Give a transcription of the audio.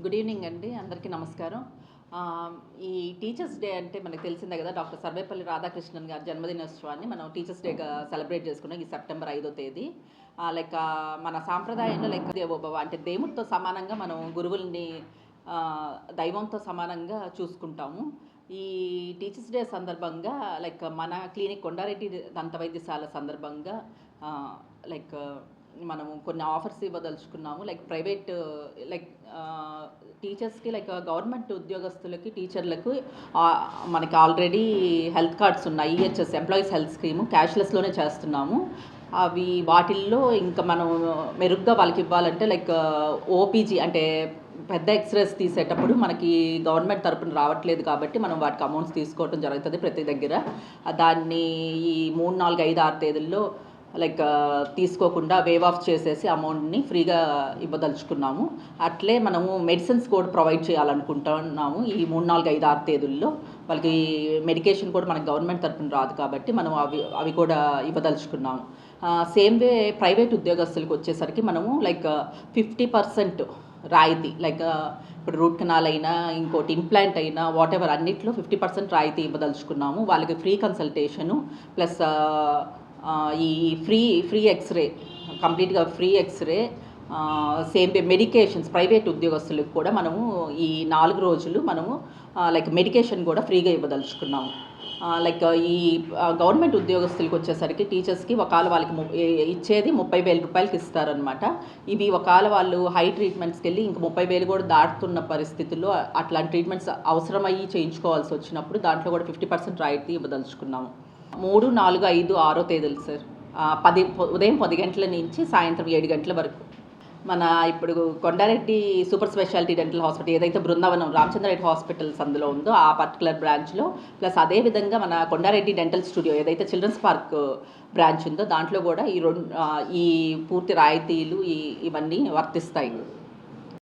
Good evening అండి. అందరికీ నమస్కారం. ఈ టీచర్స్ డే అంటే మనకు తెలిసిందే కదా! డాక్టర్ సర్వేపల్లి రాధాకృష్ణన్ గారి జన్మదినోత్సవాన్ని మనం టీచర్స్ డేగా సెలబ్రేట్ చేసుకున్నాం ఈ సెప్టెంబర్ 5వ తేదీ. మన సాంప్రదాయంలో దేవోభవ అంటే దేవుడితో సమానంగా మనం గురువుల్ని దైవంతో సమానంగా చూసుకుంటాము. ఈ టీచర్స్ డే సందర్భంగా మన క్లినిక్ కొండారెడ్డి దంత వైద్యశాల సందర్భంగా ఆహ్, లైక్ మనము కొన్ని ఆఫర్స్ ఇవ్వదలుచుకున్నాము. ప్రైవేట్ లైక్ టీచర్స్‌కి గవర్నమెంట్ ఉద్యోగస్తులకి, టీచర్లకు మనకి ఆల్రెడీ హెల్త్ కార్డ్స్ ఉన్నాయి. ఈహెచ్ఎస్ ఎంప్లాయీస్ హెల్త్ స్కీము క్యాష్‌లెస్‌లోనే చేస్తున్నాము. వాటిల్లో ఇంకా మనం మెరుగ్గా వాళ్ళకి ఇవ్వాలంటే ఓపీజీ అంటే పెద్ద ఎక్స్‌రేస్ తీసేటప్పుడు మనకి గవర్నమెంట్ తరపున రావట్లేదు కాబట్టి మనం వాటికి అమౌంట్స్ తీసుకోవటం జరుగుతది ప్రతి దగ్గర. దాన్ని ఈ 3, 4, 5, 6 తేదీల్లో తీసుకోకుండా వేవ్ ఆఫ్ చేసేసి అమౌంట్‌ని ఫ్రీగా ఇవ్వదలుచుకున్నాము. అట్లే మనము మెడిసిన్స్ కూడా ప్రొవైడ్ చేయాలనుకుంటున్నాము. ఈ 3, 4, 5, 6 తేదీల్లో వాళ్ళకి మెడికేషన్ కూడా మనకు గవర్నమెంట్ తరపున రాదు కాబట్టి మనం అవి కూడా ఇవ్వదలుచుకున్నాము. సేమ్ వే ప్రైవేట్ ఉద్యోగస్తులకు వచ్చేసరికి మనము 50% రాయితీ ఇప్పుడు రూట్ కెనాల్ అయినా, ఇంకోటి ఇంప్లాంట్ అయినా, వాటెవర్ అన్నిట్లో 50% రాయితీ ఇవ్వదలుచుకున్నాము. వాళ్ళకి ఫ్రీ కన్సల్టేషను ప్లస్ ఈ ఫ్రీ ఎక్స్‌రే కంప్లీట్‌గా free x ray same day medications private ఉద్యోగస్తులకు కూడా మనము ఈ 4 రోజులు మనము మెడికేషన్ కూడా ఫ్రీగా ఇవ్వదలుచుకున్నాము. ఈ గవర్నమెంట్ ఉద్యోగస్తులకు వచ్చేసరికి టీచర్స్‌కి ఒకవేళ వాళ్ళకి ఇచ్చేది 30,000 రూపాయలకి ఇస్తారనమాట. ఇవి ఒకవేళ వాళ్ళు హై ట్రీట్మెంట్స్‌కెళ్ళి ఇంక 30,000 కూడా దాటుతున్న పరిస్థితుల్లో అట్లాంటి ట్రీట్మెంట్స్ అవసరమయ్యి చేయించుకోవాల్సి వచ్చినప్పుడు దాంట్లో కూడా 50% రాయితీ ఇవ్వదలుచుకున్నాము. 3, 4, 5, 6 తేదీలు సార్. ఉదయం 10 గంటల నుంచి సాయంత్రం 7 గంటల వరకు. ఇప్పుడు Kondareddy super speciality dental hospital ఏదైతే బృందావనం రామచంద్రారెడ్డి హాస్పిటల్స్ అందులో ఉందో ఆ పర్టికులర్ బ్రాంచ్‌లో ప్లస్ అదేవిధంగా మన కొండారెడ్డి డెంటల్ స్టూడియో ఏదైతే చిల్డ్రన్స్ పార్క్ బ్రాంచ్ ఉందో దాంట్లో కూడా ఈ పూర్తి రాయితీలు ఇవన్నీ వర్తిస్తాయి.